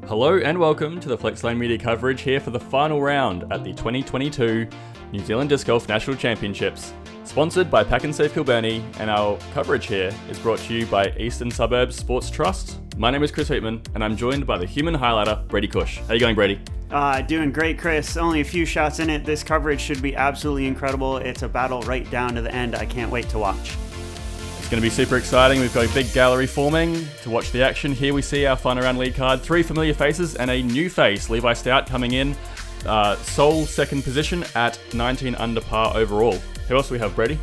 Hello and welcome to the Flexline Media coverage here for the final round at the 2022 New Zealand Disc Golf National Championships, sponsored by Pack and Save Kilbirnie, and our coverage here is brought to you by Eastern Suburbs Sports Trust. My name is Chris Hoopmann, and I'm joined by the human highlighter, Brady Kuech. How you going, Brady? Doing great, Chris. Only a few shots in it. This coverage should be absolutely incredible. It's a battle right down to the end. I can't wait to watch. It's going to be super exciting. We've got a big gallery forming to watch the action. Here we see our final round lead card. 3 familiar faces and a new face, Levi Stout, coming in. Sole second position at 19 under par overall. Who else do we have, Brady?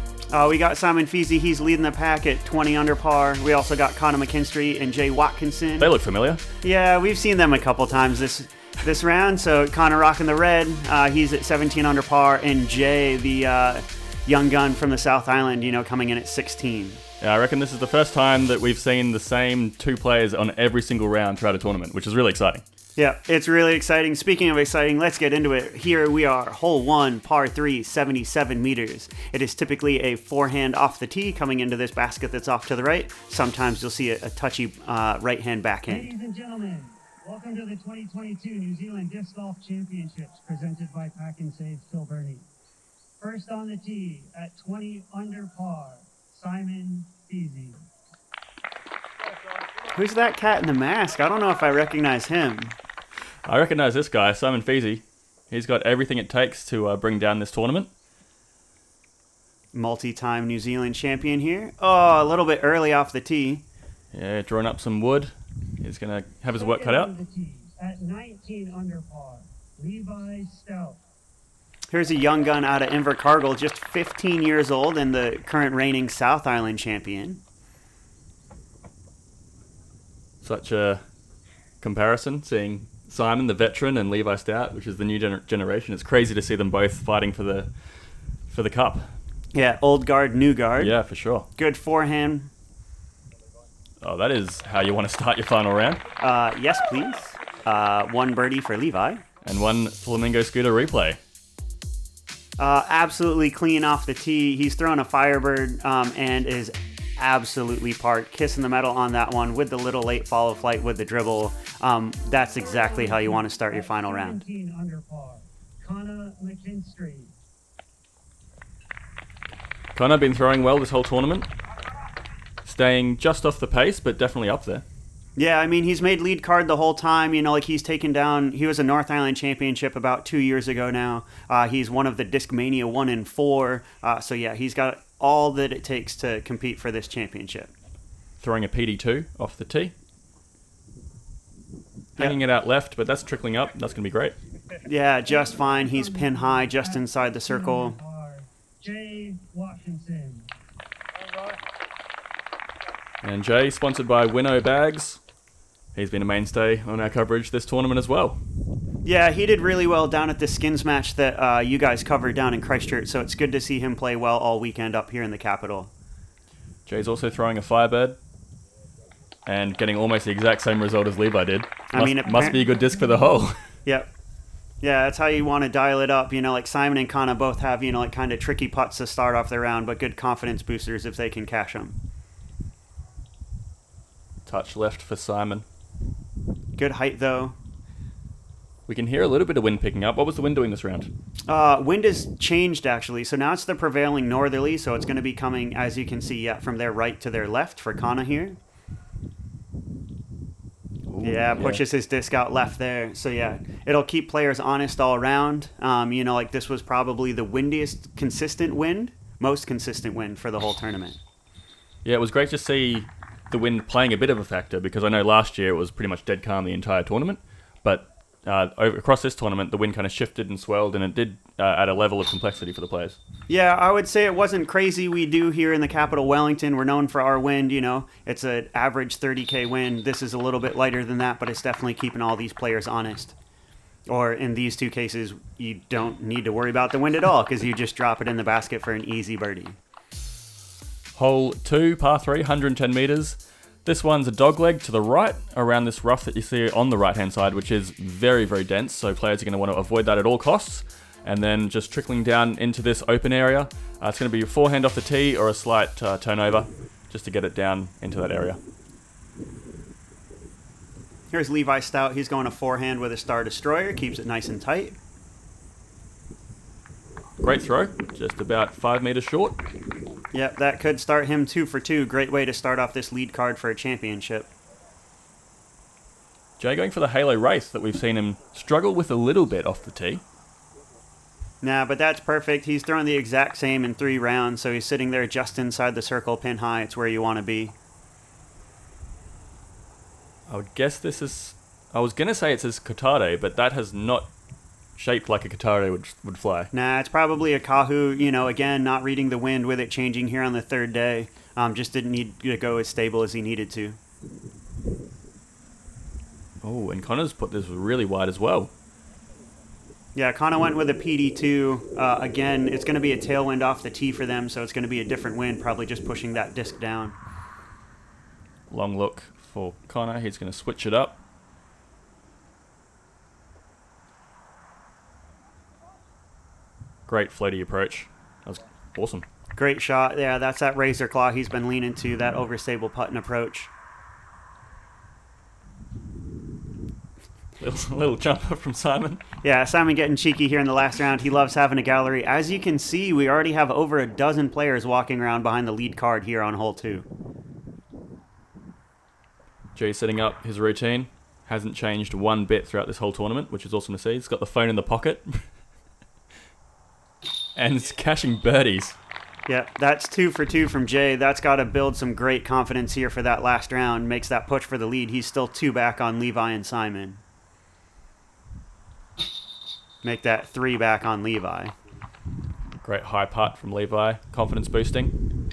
We got Simon Feasey. He's leading the pack at 20 under par. We also got Mckinstry and Jay Watkinson. They look familiar. Yeah, we've seen them a couple times this round. So Connor rocking the red. He's at 17 under par. And Jay, the young gun from the South Island, coming in at 16. Yeah, I reckon this is the first time that we've seen the same two players on every single round throughout a tournament, which is really exciting. Yeah, it's really exciting. Speaking of exciting, let's get into it. Here we are, hole 1, par 3, 77 meters. It is typically a forehand off the tee coming into this basket that's off to the right. Sometimes you'll see a touchy right-hand backhand. Ladies and gentlemen, welcome to the 2022 New Zealand Disc Golf Championships presented by Pack and Save Kilbirnie. First on the tee at 20 under par, Simon Feasey. Who's that cat in the mask? I don't know if I recognize him. I recognize this guy, Simon Feasey. He's got everything it takes to bring down this tournament. Multi-time New Zealand champion here. Oh, a little bit early off the tee. Yeah, drawing up some wood. He's going to have his work cut out. At 19 under par, Levi Stout. Here's a young gun out of Invercargill, just 15 years old and the current reigning South Island champion. Such a comparison, seeing Simon, the veteran, and Levi Stout, which is the new generation. It's crazy to see them both fighting for the cup. Yeah, old guard, new guard. Yeah, for sure. Good forehand. Oh, that is how you want to start your final round. Yes, please. 1 birdie for Levi. And 1 Flamingo Scooter replay. Absolutely clean off the tee. He's thrown a Firebird and is absolutely parked. Kissing the metal on that one with the little late follow flight with the dribble. That's exactly how you want to start your final round. 17 under par, Mckinstry. Connor been throwing well this whole tournament. Staying just off the pace, but definitely up there. Yeah, I mean, he's made lead card the whole time. He's taken down... He was a North Island championship about 2 years ago now. He's one of the Discmania 1 and 4. So, yeah, he's got all that it takes to compete for this championship. Throwing a PD2 off the tee. Hanging it out left, but that's trickling up. That's going to be great. Yeah, just fine. He's pin high, just inside the circle. Jay Watkinson. And Jay, sponsored by Winnow Bags. He's been a mainstay on our coverage this tournament as well. Yeah, he did really well down at the skins match that you guys covered down in Christchurch, so it's good to see him play well all weekend up here in the capital. Jay's also throwing a Firebird and getting almost the exact same result as Levi did. Must be a good disc for the hole. Yep. Yeah, that's how you want to dial it up. Like Simon and Kana both have, kind of tricky putts to start off the round, but good confidence boosters if they can cash them. Touch left for Simon. Good height, though. We can hear a little bit of wind picking up. What was the wind doing this round? Wind has changed, actually. So now it's the prevailing northerly, so it's going to be coming, as you can see, from their right to their left for Kana here. Ooh, pushes his disc out left there. So, yeah, it'll keep players honest all around. This was probably the most consistent wind for the whole tournament. Yeah, it was great to see the wind playing a bit of a factor, because I know last year it was pretty much dead calm the entire tournament, but across this tournament the wind kind of shifted and swelled, and it did add a level of complexity for the players. Yeah, I would say it wasn't crazy. We do here in the capital Wellington, we're known for our wind. It's an average 30k wind. This is a little bit lighter than that, but it's definitely keeping all these players honest. Or in these two cases, you don't need to worry about the wind at all, because you just drop it in the basket for an easy birdie. Hole 2, par 3, 110 meters. This one's a dogleg to the right around this rough that you see on the right-hand side, which is very, very dense. So players are going to want to avoid that at all costs. And then just trickling down into this open area. It's going to be a forehand off the tee or a slight turnover just to get it down into that area. Here's Levi Stout. He's going a forehand with a Star Destroyer. Keeps it nice and tight. Great throw. Just about 5 meters short. Yep, that could start him 2 for 2. Great way to start off this lead card for a championship. Jay going for the Halo Wraith that we've seen him struggle with a little bit off the tee. Nah, but that's perfect. He's throwing the exact same in 3 rounds, so he's sitting there just inside the circle, pin high. It's where you want to be. I would guess this is... I was going to say it's his Kotare, but that has not shaped like a Kotare would fly. Nah, it's probably a Kahu, again, not reading the wind with it changing here on the 3rd day. Just didn't need to go as stable as he needed to. Oh, and Connor's put this really wide as well. Yeah, Connor went with a PD2. Again, it's going to be a tailwind off the tee for them, so it's going to be a different wind, probably just pushing that disc down. Long look for Connor. He's going to switch it up. Great floaty approach. That was awesome. Great shot. Yeah, that's that razor claw he's been leaning to, that overstable putting approach. Little jumper from Simon. Yeah, Simon getting cheeky here in the last round. He loves having a gallery. As you can see, we already have over a dozen players walking around behind the lead card here on hole 2. Jay setting up his routine. Hasn't changed one bit throughout this whole tournament, which is awesome to see. He's got the phone in the pocket. And it's cashing birdies. Yeah, that's 2 for 2 from Jay. That's got to build some great confidence here for that last round. Makes that push for the lead. He's still 2 back on Levi and Simon. Make that 3 back on Levi. Great high putt from Levi. Confidence boosting.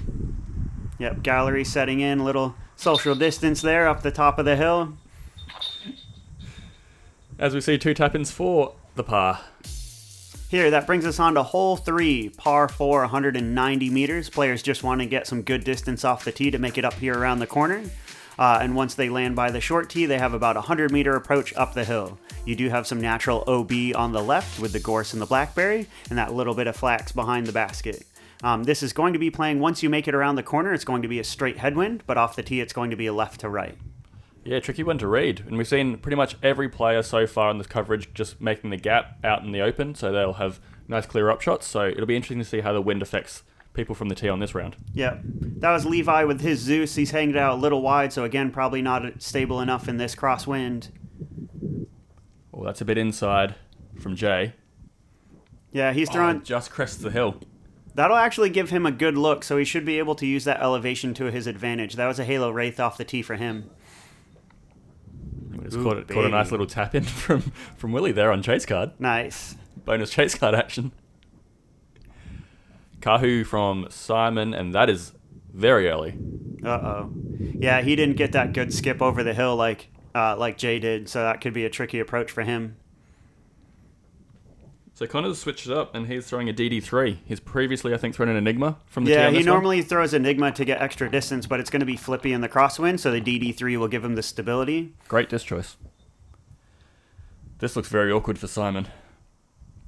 Yep, gallery setting in. Little social distance there up the top of the hill. As we see 2 tap-ins for the par. Here, that brings us on to hole 3, par 4, 190 meters. Players just want to get some good distance off the tee to make it up here around the corner. And once they land by the short tee, they have about a 100-meter approach up the hill. You do have some natural OB on the left with the gorse and the blackberry, and that little bit of flax behind the basket. This is going to be playing, once you make it around the corner, it's going to be a straight headwind, but off the tee, it's going to be a left to right. Yeah, tricky one to read. And we've seen pretty much every player so far in this coverage just making the gap out in the open, so they'll have nice clear up shots. So it'll be interesting to see how the wind affects people from the tee on this round. Yep. That was Levi with his Zeus. He's hanging it out a little wide, so again, probably not stable enough in this crosswind. Oh, that's a bit inside from Jay. Yeah, he's throwing... just crests the hill. That'll actually give him a good look, so he should be able to use that elevation to his advantage. That was a Halo Wraith off the tee for him. Just caught a nice little tap in from Willie there on chase card. Nice. Bonus chase card action. Kahu from Simon, and that is very early. Uh-oh. Yeah, he didn't get that good skip over the hill like Jay did, so that could be a tricky approach for him. So Connor's switched it up, and he's throwing a DD3. He's previously, I think, thrown an Enigma from the tee Yeah, on he this normally throws Enigma to get extra distance, but it's going to be flippy in the crosswind, so the DD3 will give him the stability. Great disc choice. This looks very awkward for Simon.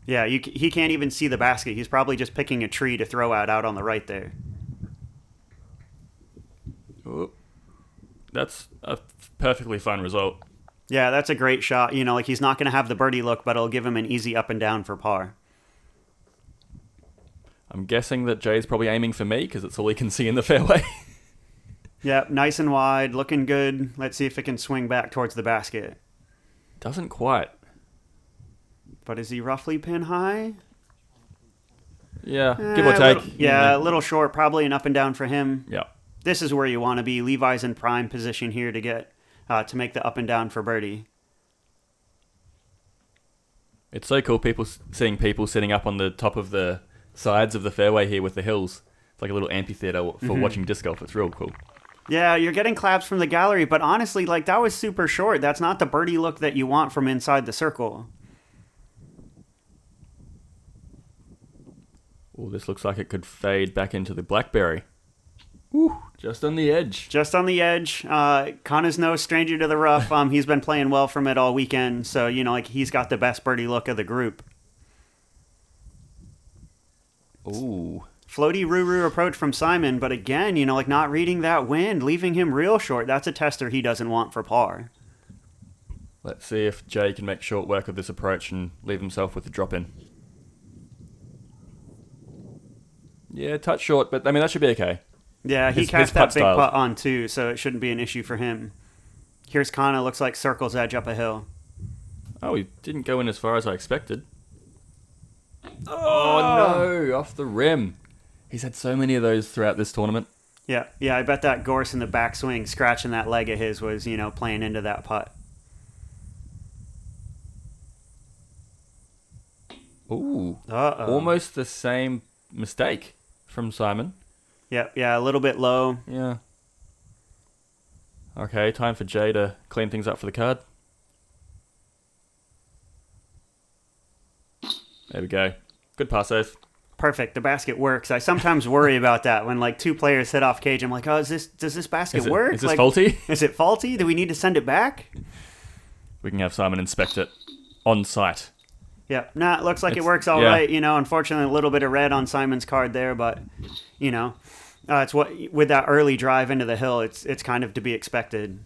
Yeah, he can't even see the basket. He's probably just picking a tree to throw out on the right there. Ooh. That's a perfectly fine result. Yeah, that's a great shot. He's not going to have the birdie look, but it'll give him an easy up and down for par. I'm guessing that Jay's probably aiming for me because it's all he can see in the fairway. Yeah, nice and wide, looking good. Let's see if it can swing back towards the basket. Doesn't quite. But is he roughly pin high? Yeah, give or take. A little short, probably an up and down for him. Yeah. This is where you want to be. Levi's in prime position here to make the up and down for birdie. It's so cool seeing people sitting up on the top of the sides of the fairway here with the hills. It's like a little amphitheater for watching disc golf. It's real cool. Yeah, you're getting claps from the gallery, but honestly, that was super short. That's not the birdie look that you want from inside the circle. Oh, this looks like it could fade back into the blackberry. Woo, just on the edge. Just on the edge. Connor's no stranger to the rough. He's been playing well from it all weekend, so, he's got the best birdie look of the group. Ooh. Floaty Ruru approach from Simon, but again, not reading that wind, leaving him real short. That's a tester he doesn't want for par. Let's see if Jay can make short work of this approach and leave himself with a drop in. Yeah, touch short, but I mean, that should be okay. Yeah, he cast that big putt on too, so it shouldn't be an issue for him. Here's Kana, looks like circle's edge up a hill. Oh, he didn't go in as far as I expected. Oh no, off the rim. He's had so many of those throughout this tournament. Yeah, I bet that Gorse in the backswing, scratching that leg of his was, playing into that putt. Ooh, almost the same mistake from Simon. Yeah, a little bit low. Yeah. Okay, time for Jay to clean things up for the card. There we go. Good pass save. Perfect. The basket works. I sometimes worry about that when like two players hit off cage. I'm like, does this basket work? Is this faulty? Is it faulty? Do we need to send it back? We can have Simon inspect it on site. Yeah, it looks like it works all right. Unfortunately, a little bit of red on Simon's card there, but it's what with that early drive into the hill, it's kind of to be expected.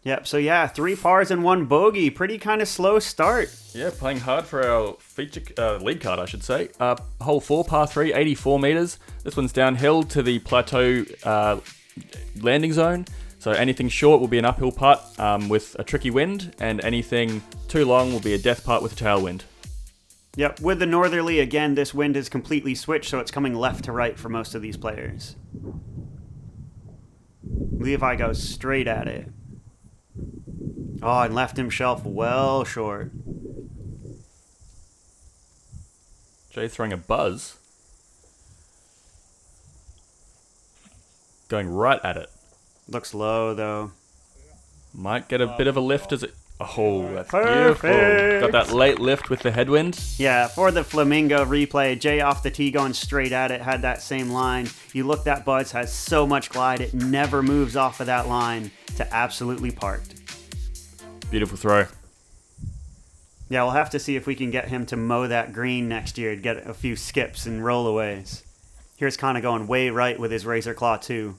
Yep. So 3 pars and 1 bogey. Pretty kind of slow start. Yeah, playing hard for our feature lead card, I should say. Hole 4, par 3, 84 meters. This one's downhill to the plateau landing zone. So anything short will be an uphill putt with a tricky wind, and anything too long will be a death putt with a tailwind. Yep, with the northerly, again, this wind is completely switched, so it's coming left to right for most of these players. Levi goes straight at it. Oh, and left himself well short. Jay's throwing a buzz. Going right at it. Looks low, though. Might get a bit of a lift as it... Oh, that's perfect. Beautiful. Got that late lift with the headwind. Yeah, for the Flamingo replay, Jay off the tee going straight at it, had that same line. You look, that buzz has so much glide, it never moves off of that line to absolutely parked. Beautiful throw. Yeah, we'll have to see if we can get him to mow that green next year and get a few skips and rollaways. Here's Kana going way right with his Razor Claw 2.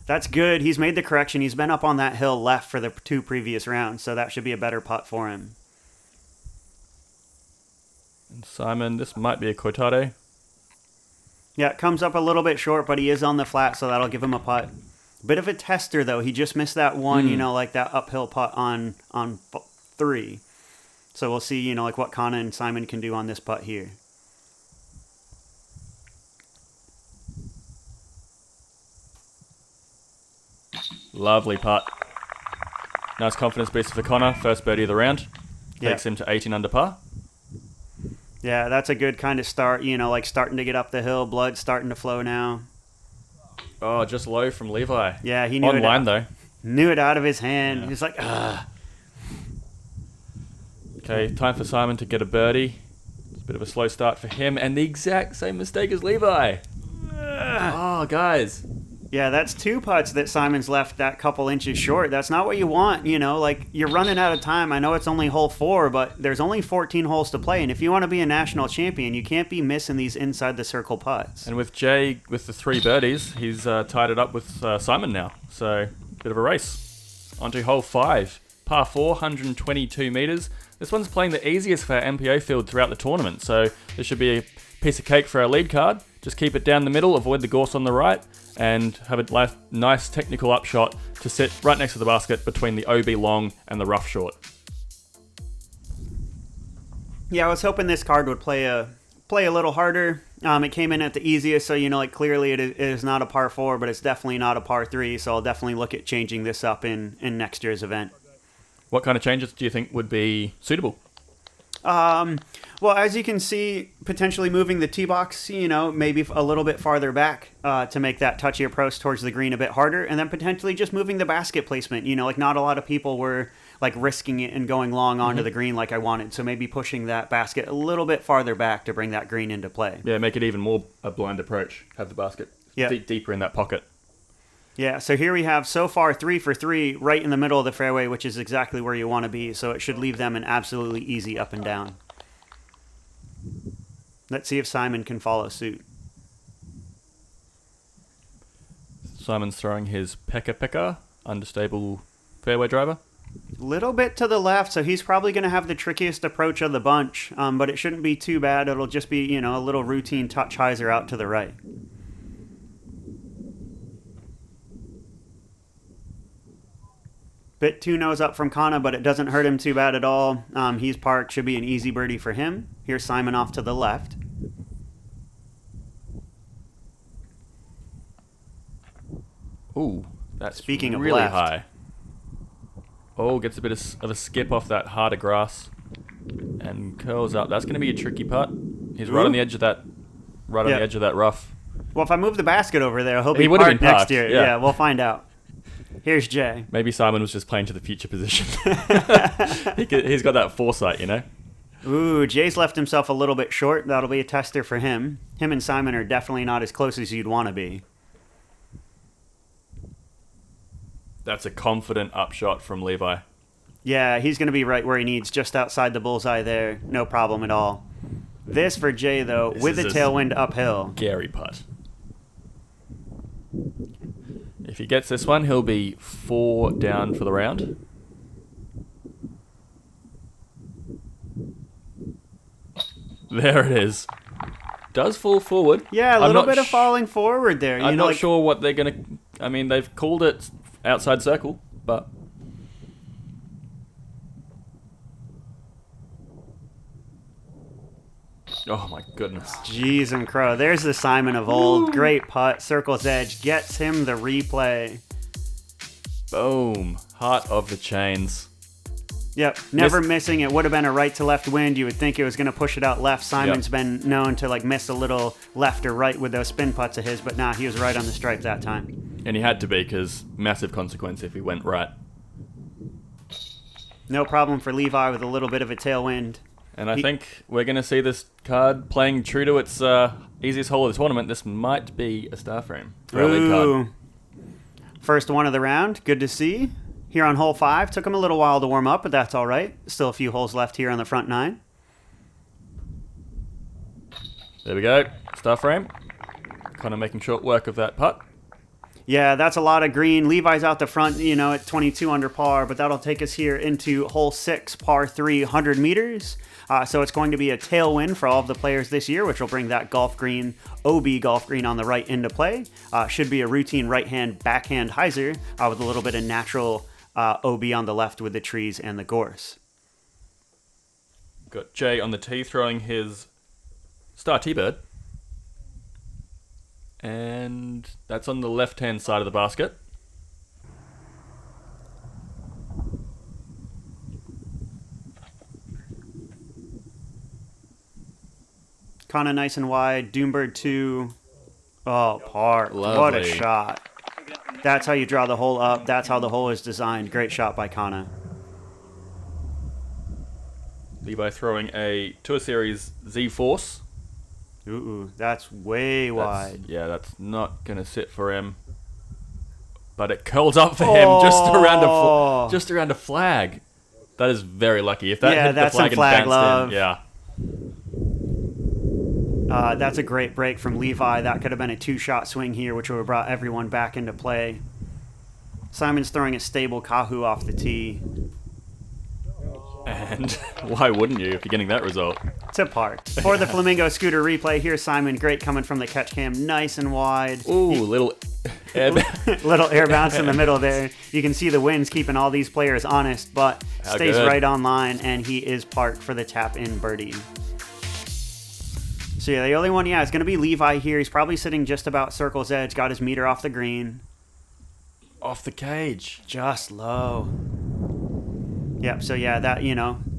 That's good. He's made the correction. He's been up on that hill left for the 2 previous rounds, so that should be a better putt for him. And Simon, this might be a Cortado. Yeah, it comes up a little bit short, but he is on the flat, so that'll give him a putt. Bit of a tester, though. He just missed that one, like that uphill putt on 3. So we'll see, like what Kana and Simon can do on this putt here. Lovely putt. Nice confidence boost for Connor. First birdie of the round. Takes him to 18 under par. Yeah, that's a good kind of start. Like starting to get up the hill. Blood starting to flow now. Oh, just low from Levi. Yeah, he knew it. Online, though. Knew it out of his hand. Yeah. He's like, ugh. Okay, time for Simon to get a birdie. It's a bit of a slow start for him. And the exact same mistake as Levi. Oh, guys. Yeah, that's 2 putts that Simon's left that couple inches short. That's not what you want, like you're running out of time. I know it's only hole 4, but there's only 14 holes to play. And if you want to be a national champion, you can't be missing these inside the circle putts. And with Jay, with the 3 birdies, he's tied it up with Simon now. So, bit of a race. On to hole 5. Par 4, 122 meters. This one's playing the easiest for our MPO field throughout the tournament. So, this should be a piece of cake for our lead card. Just keep it down the middle, avoid the gorse on the right, and have a nice technical upshot to sit right next to the basket between the OB long and the rough short. Yeah, I was hoping this card would play a little harder. It came in at the easiest, so like clearly it is not a par 4, but it's definitely not a par 3. So I'll definitely look at changing this up in next year's event. What kind of changes do you think would be suitable? Well, as you can see, potentially moving the tee box, maybe a little bit farther back to make that touchy approach towards the green a bit harder, and then potentially just moving the basket placement. Like not a lot of people were like risking it and going long onto the green like I wanted, so maybe pushing that basket a little bit farther back to bring that green into play. Yeah, make it even more a blind approach. Have the basket deeper in that pocket. Yeah, so here we have so far 3 for 3 right in the middle of the fairway, which is exactly where you want to be, so it should leave them an absolutely easy up and down. Let's see if Simon can follow suit. Simon's throwing his Pekka, understable fairway driver. Little bit to the left, so he's probably going to have the trickiest approach of the bunch, but it shouldn't be too bad. It'll just be, a little routine touch hyzer out to the right. Bit 2 nose up from Kana, but it doesn't hurt him too bad at all. He's parked, should be an easy birdie for him. Here's Simon off to the left. Ooh, that's Speaking of really left. high. Oh, gets a bit of a skip off that harder grass and curls up. That's going to be a tricky putt. He's right on the edge of that, on the edge of that rough. Well, if I move the basket over there, I hope He he would have parked been next parked, year. yeah. Yeah, we'll find out. Here's Jay. Maybe Simon was just playing to the future position. He's got that foresight, Ooh, Jay's left himself a little bit short. That'll be a tester for him. Him and Simon are definitely not as close as you'd want to be. That's a confident upshot from Levi. Yeah, he's going to be right where he needs, just outside the bullseye there. No problem at all. This for Jay, though, This with is the a tailwind uphill. Scary putt. If he gets this one, he'll be 4 down for the round. There it is. Does fall forward. Yeah, a I'm little not bit of falling forward there. I'm not sure what they're going to... I mean, they've called it outside circle, but... Oh, my goodness. Jeez and crow. There's the Simon of old. Great putt. Circle's edge. Gets him the replay. Boom. Heart of the chains. Yep, never missing. It would have been a right to left wind. You would think it was going to push it out left. Simon's been known to miss a little left or right with those spin putts of his, but nah, he was right on the stripe that time. And he had to be, because massive consequence if he went right. No problem for Levi with a little bit of a tailwind. And I think we're going to see this card playing true to its easiest hole of the tournament. This might be a star frame for our lead card. First one of the round. Good to see. Here on hole 5. Took him a little while to warm up, but that's all right. Still a few holes left here on the front 9. There we go. Star frame. Kind of making short work of that putt. Yeah, that's a lot of green. Levi's out the front, at 22 under par, but that'll take us here into hole 6, par 3, 100 meters. So it's going to be a tailwind for all of the players this year, which will bring that golf green, OB golf green on the right into play. Should be a routine right-hand, backhand hyzer with a little bit of natural OB on the left with the trees and the gorse. Got Jay on the tee throwing his star T-bird. And that's on the left-hand side of the basket. Kind of nice and wide. Doombird 2. Oh, par. Lovely. What a shot. That's how you draw the hole up. That's how the hole is designed. Great shot by Kana. Levi throwing a Tour Series Z-Force. Ooh, that's way wide. Yeah, that's not going to sit for him. But it curls up for him just around a flag. That is very lucky. If that hit that's the flag some flag and love. bounced in, That's a great break from Levi. That could have been a 2-shot swing here, which would have brought everyone back into play. Simon's throwing a stable Kahu off the tee. And why wouldn't you if you're getting that result? To park. For the Flamingo Scooter replay, here's Simon. Great coming from the catch cam. Nice and wide. Ooh, little air little air bounce in the middle there. You can see the winds keeping all these players honest, but stays right on line, and he is parked for the tap-in birdie. So yeah, the only one, is going to be Levi here. He's probably sitting just about circle's edge. Got his meter off the green. Off the cage. Just low. Yep, so yeah, that,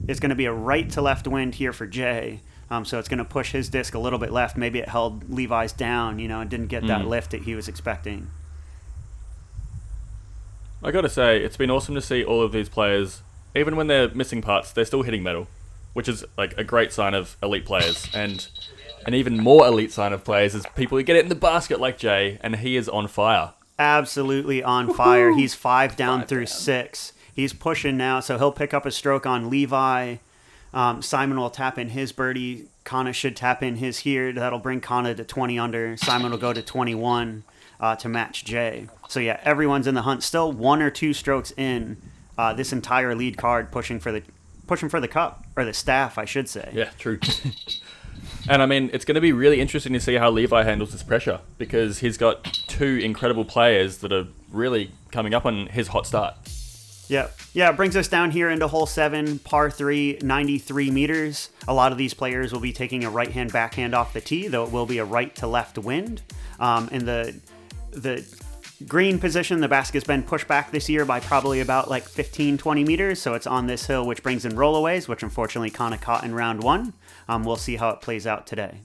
it's going to be a right to left wind here for Jay. So it's going to push his disc a little bit left. Maybe it held Levi's down, and didn't get that lift that he was expecting. I got to say, it's been awesome to see all of these players, even when they're missing putts, they're still hitting metal, which is a great sign of elite players. And an even more elite sign of players is people who get it in the basket like Jay, and he is on fire. Absolutely on fire. He's 5 down through 6. He's pushing now, so he'll pick up a stroke on Levi. Simon will tap in his birdie. Kana should tap in his here. That'll bring Kana to 20 under. Simon will go to 21. to match Jay. So yeah, everyone's in the hunt. Still 1 or 2 strokes in. This entire lead card pushing for the cup, or the staff, I should say. Yeah, true. And I mean, it's going to be really interesting to see how Levi handles this pressure, because he's got 2 incredible players that are really coming up on his hot start. Yeah, it brings us down here into hole 7, par 3, 93 meters. A lot of these players will be taking a right-hand backhand off the tee, though it will be a right-to-left wind. In the green position, the basket's been pushed back this year by probably about like 15, 20 meters, so it's on this hill, which brings in rollaways, which unfortunately Kana caught in round 1. We'll see how it plays out today.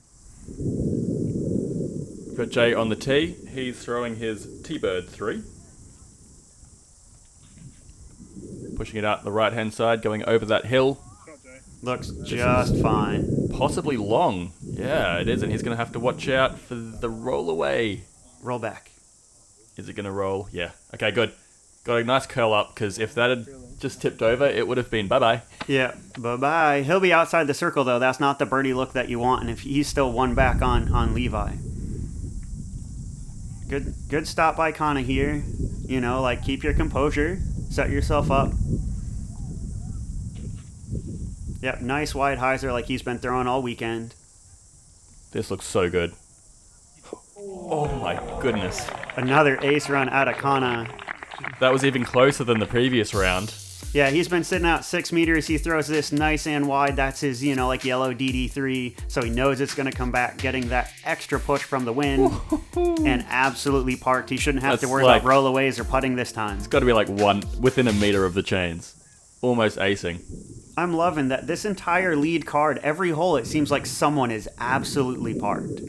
Got Jay on the tee. He's throwing his T-Bird 3. Pushing it out the right-hand side, going over that hill. Looks just fine. Possibly long. Yeah, it is, and he's going to have to watch out for the rollaway. Roll back. Is it going to roll? Yeah. Okay, good. Got a nice curl up, because if that had just tipped over, it would have been bye-bye. Yeah, bye-bye. He'll be outside the circle, though. That's not the birdie look that you want, and if he's still 1 back on Levi. Good stop by Kana here. You know, like, keep your composure. Set yourself up. Yep, nice wide hyzer like he's been throwing all weekend. This looks so good. Oh my goodness. Another ace run out of Kana. That was even closer than the previous round. Yeah, he's been sitting out 6 meters. He throws this nice and wide. That's his, like yellow DD3. So he knows it's going to come back, getting that extra push from the wind. And absolutely parked. He shouldn't have to worry about rollaways or putting this time. It's got to be like within a meter of the chains. Almost acing. I'm loving that this entire lead card, every hole, it seems like someone is absolutely parked.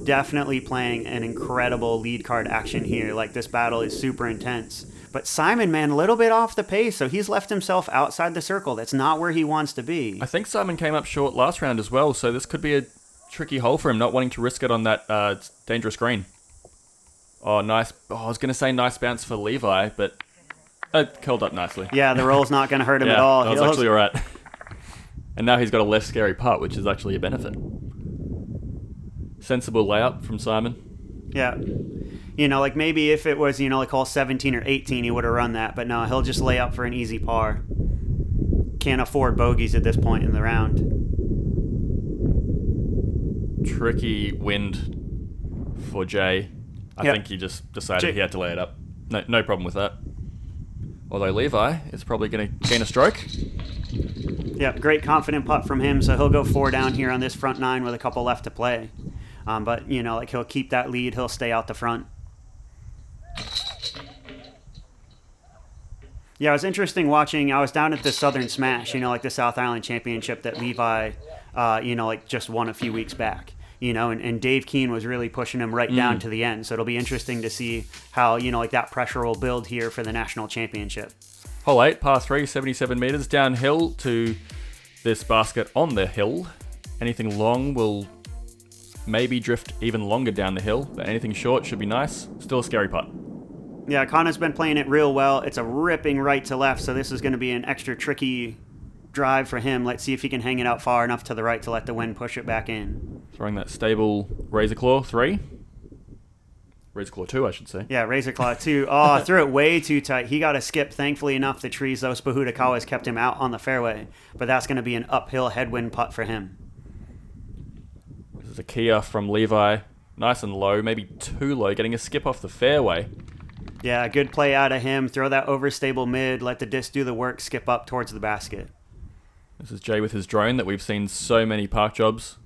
Definitely playing an incredible lead card action here. Like, this battle is super intense. But Simon, man, a little bit off the pace, so he's left himself outside the circle. That's not where he wants to be. I think Simon came up short last round as well, so this could be a tricky hole for him, not wanting to risk it on that dangerous green. Oh, nice. Oh, I was going to say nice bounce for Levi, but it curled up nicely. Yeah, the roll's not going to hurt him at all. That was actually all right. And now he's got a less scary putt, which is actually a benefit. Sensible layup from Simon. Yeah. Like maybe if it was, like hole 17 or 18, he would have run that. But no, he'll just lay up for an easy par. Can't afford bogeys at this point in the round. Tricky wind for Jay. I think he just decided he had to lay it up. No problem with that. Although Levi is probably going to gain a stroke. Yep, great confident putt from him. So he'll go 4 down here on this front 9 with a couple left to play. But, he'll keep that lead. He'll stay out the front. Yeah, it was interesting watching. I was down at the Southern Smash, like the South Island Championship that Levi, just won a few weeks back. And Dave Keane was really pushing him right down to the end. So it'll be interesting to see how, that pressure will build here for the National Championship. Hole 8, par 3, 77 meters downhill to this basket on the hill. Anything long will maybe drift even longer down the hill, but anything short should be nice. Still a scary putt. Yeah, Kana's been playing it real well. It's a ripping right to left, so this is going to be an extra tricky drive for him. Let's see if he can hang it out far enough to the right to let the wind push it back in. Throwing that stable Razor Claw 3. Razor Claw 2, I should say. Yeah, Razor Claw 2. Oh, threw it way too tight. He got a skip. Thankfully enough, the trees, those Spahudakawas kept him out on the fairway. But that's going to be an uphill headwind putt for him. This is a Kia from Levi. Nice and low, maybe too low, getting a skip off the fairway. Yeah, good play out of him. Throw that overstable mid, let the disc do the work, skip up towards the basket. This is Jay with his drone that we've seen so many park jobs.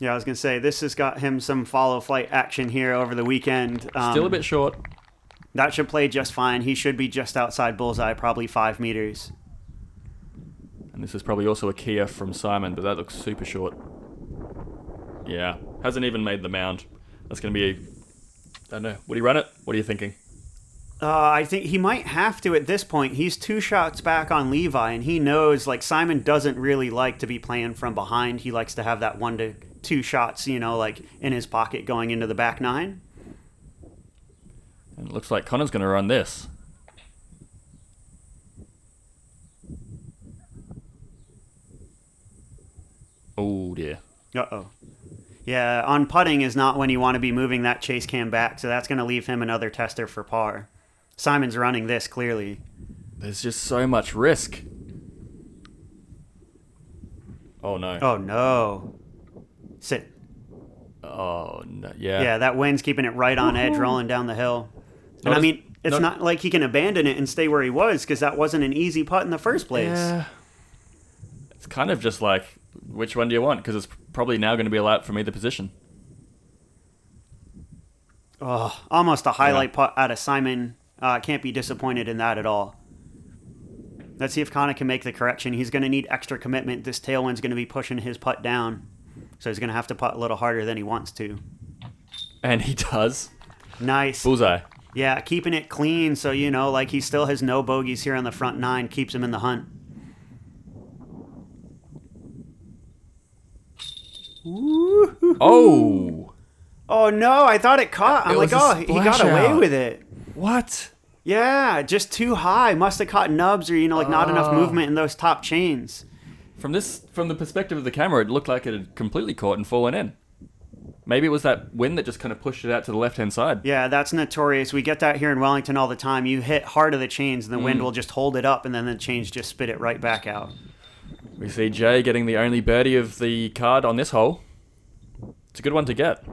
Yeah, I was going to say, this has got him some follow flight action here over the weekend. Still a bit short. That should play just fine. He should be just outside bullseye, probably 5 meters. And this is probably also a Kia from Simon, but that looks super short. Yeah, hasn't even made the mound. That's going to be I don't know. Would he run it? What are you thinking? I think he might have to at this point. He's 2 shots back on Levi, and he knows, Simon doesn't really like to be playing from behind. He likes to have that 1 to 2 shots, in his pocket going into the back 9. And it looks like Connor's going to run this. Oh, dear. Uh-oh. Yeah, on putting is not when you want to be moving that chase cam back, so that's going to leave him another tester for par. Simon's running this, clearly. There's just so much risk. Oh, no. Oh, no. Sit. Oh, no. Yeah. Yeah, that wind's keeping it right on edge, rolling down the hill. And I mean, it's not like he can abandon it and stay where he was, because that wasn't an easy putt in the first place. Yeah. It's kind of just like, which one do you want? Because it's probably now going to be a lap from either position. Oh, almost a highlight putt out of Simon. Can't be disappointed in that at all. Let's see if Kuech can make the correction. He's going to need extra commitment. This tailwind's going to be pushing his putt down. So he's going to have to putt a little harder than he wants to. And he does. Nice. Bullseye. Yeah, keeping it clean so, like he still has no bogeys here on the front nine. Keeps him in the hunt. Oh. Oh, no. I thought it caught. I'm like, he got away with it. What? Yeah, just too high. Must have caught nubs or, not enough movement in those top chains. From the perspective of the camera, it looked like it had completely caught and fallen in. Maybe it was that wind that just kind of pushed it out to the left-hand side. Yeah, that's notorious. We get that here in Wellington all the time. You hit hard of the chains and the wind will just hold it up and then the chains just spit it right back out. We see Jay getting the only birdie of the card on this hole. It's a good one to get.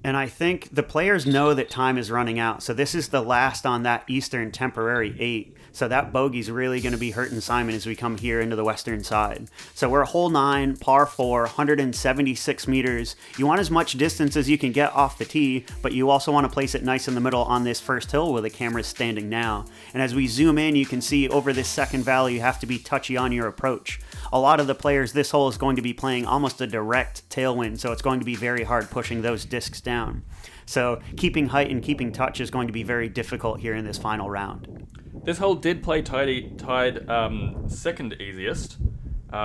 And I think the players know that time is running out. So this is the last on that Eastern temporary 8. So that bogey's really going to be hurting Simon as we come here into the Western side. So we're hole 9, par 4, 176 meters. You want as much distance as you can get off the tee, but you also want to place it nice in the middle on this first hill where the camera's standing now. And as we zoom in, you can see over this second valley, you have to be touchy on your approach. A lot of the players, this hole is going to be playing almost a direct tailwind, so it's going to be very hard pushing those discs down. So keeping height and keeping touch is going to be very difficult here in this final round. This hole did play tied second easiest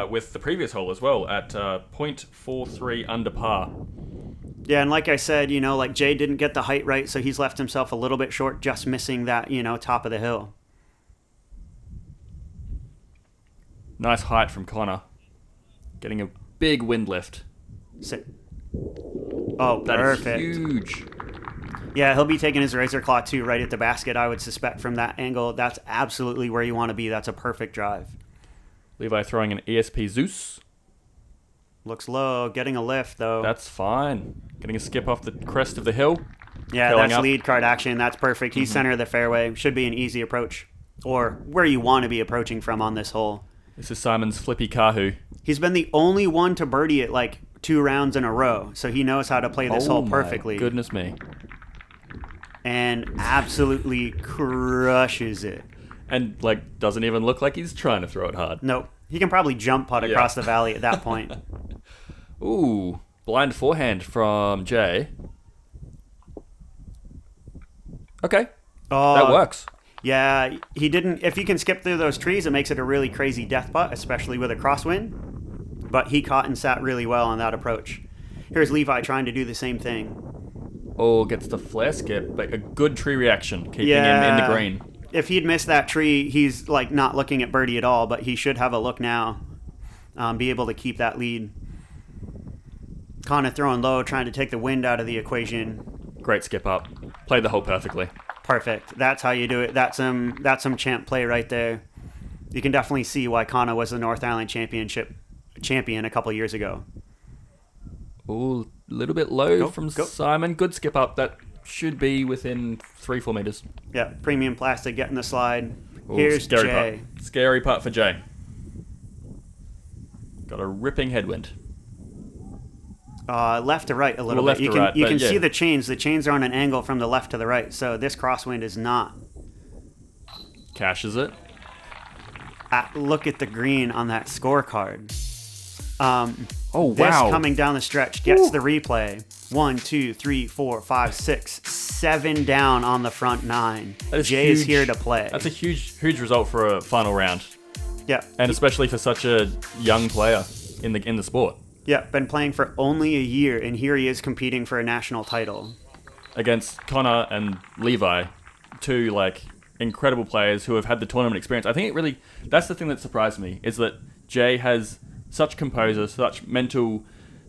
with the previous hole as well at 0.43 under par. Yeah, and like I said, like Jay didn't get the height right, so he's left himself a little bit short, just missing that, top of the hill. Nice height from Connor. Getting a big wind lift. Sit. Oh, that perfect. Is huge. Yeah, he'll be taking his razor claw too right at the basket, I would suspect, from that angle. That's absolutely where you want to be. That's a perfect drive. Levi throwing an ESP Zeus. Looks low. Getting a lift, though. That's fine. Getting a skip off the crest of the hill. Yeah, that's up. Lead card action. That's perfect. He's center of the fairway. Should be an easy approach. Or where you want to be approaching from on this hole. This is Simon's flippy Kahoo. He's been the only one to birdie it like 2 rounds in a row, so he knows how to play this hole perfectly. My goodness me. And absolutely crushes it. And, doesn't even look like he's trying to throw it hard. Nope. He can probably jump putt across the valley at that point. Ooh, blind forehand from Jay. Okay. That works. Yeah, he didn't. If you can skip through those trees, it makes it a really crazy death putt, especially with a crosswind. But he caught and sat really well on that approach. Here's Levi trying to do the same thing. Oh, gets the flare skip, but a good tree reaction, keeping him in the green. If he'd missed that tree, he's not looking at birdie at all, but he should have a look now. Be able to keep that lead. Kind of throwing low, trying to take the wind out of the equation. Great skip up. Played the hole perfectly. Perfect. That's how you do it. That's some champ play right there. You can definitely see why Kana was the North Island Championship champion a couple years ago. Ooh, a little bit low from Simon. Good skip up. That should be within 3-4 meters. Yeah, premium plastic getting the slide. Ooh, here's scary Jay. Putt. Scary putt for Jay. Got a ripping headwind. Left to right a little bit. You can see the chains. The chains are on an angle from the left to the right, so this crosswind is not. Cashes it. Look at the green on that scorecard. Oh, wow. This coming down the stretch gets the replay. 1, 2, 3, 4, 5, 6, 7 down on the front 9. Jay is here to play. That's a huge result for a final round. Yeah. And especially for such a young player in the sport. Yeah, been playing for only a year, and here he is competing for a national title. Against Connor and Levi, 2, incredible players who have had the tournament experience. I think that's the thing that surprised me, is that Jay has such composure, such mental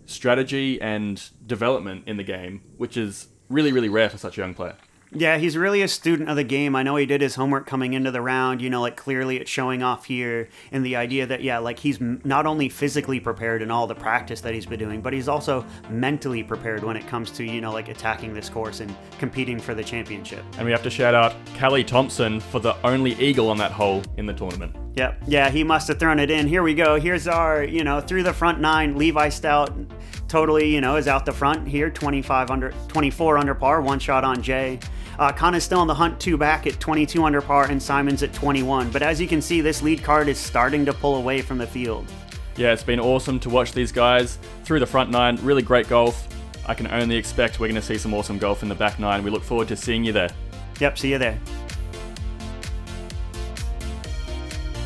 strategy and development in the game, which is really, really rare for such a young player. Yeah, he's really a student of the game. I know he did his homework coming into the round, like clearly it's showing off here in the idea that, yeah, like he's not only physically prepared in all the practice that he's been doing, but he's also mentally prepared when it comes to, like attacking this course and competing for the championship. And we have to shout out Callie Thompson for the only eagle on that hole in the tournament. Yep. Yeah, he must have thrown it in. Here we go. Here's our, through the front nine, Levi Stout totally, is out the front here, 24 under par, one shot on Jay. Kana's still on the hunt, 2 back at 22 under par, and Simon's at 21. But as you can see, this lead card is starting to pull away from the field. Yeah, it's been awesome to watch these guys through the front nine. Really great golf. I can only expect we're going to see some awesome golf in the back nine. We look forward to seeing you there. Yep, see you there.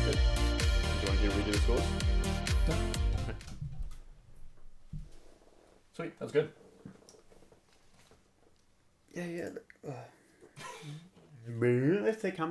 Good. Do you want to redo the scores? No. Okay. Sweet, that's good. Yeah. Let's take how